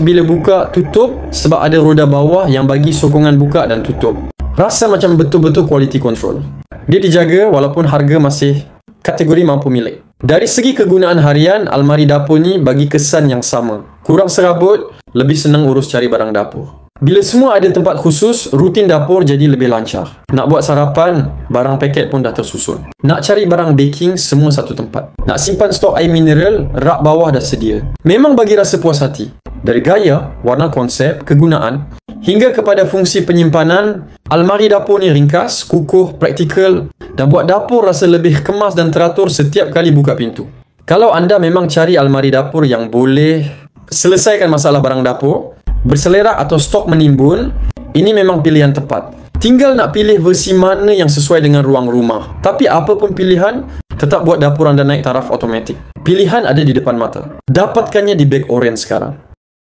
bila buka tutup sebab ada roda bawah yang bagi sokongan buka dan tutup. Rasa macam betul-betul quality control. Dia dijaga walaupun harga masih kategori mampu milik. Dari segi kegunaan harian, almari dapur ni bagi kesan yang sama. Kurang serabut, lebih senang urus cari barang dapur. Bila semua ada tempat khusus, rutin dapur jadi lebih lancar. Nak buat sarapan, barang paket pun dah tersusun. Nak cari barang baking, semua satu tempat. Nak simpan stok air mineral, rak bawah dah sedia. Memang bagi rasa puas hati. Dari gaya, warna konsep, kegunaan, hingga kepada fungsi penyimpanan, almari dapur ni ringkas, kukuh, praktikal dan buat dapur rasa lebih kemas dan teratur setiap kali buka pintu. Kalau anda memang cari almari dapur yang boleh selesaikan masalah barang dapur, berselerak atau stok menimbun, ini memang pilihan tepat. Tinggal nak pilih versi mana yang sesuai dengan ruang rumah. Tapi apapun pilihan, tetap buat dapur anda naik taraf automatik. Pilihan ada di depan mata. Dapatkannya di Bag Orient sekarang.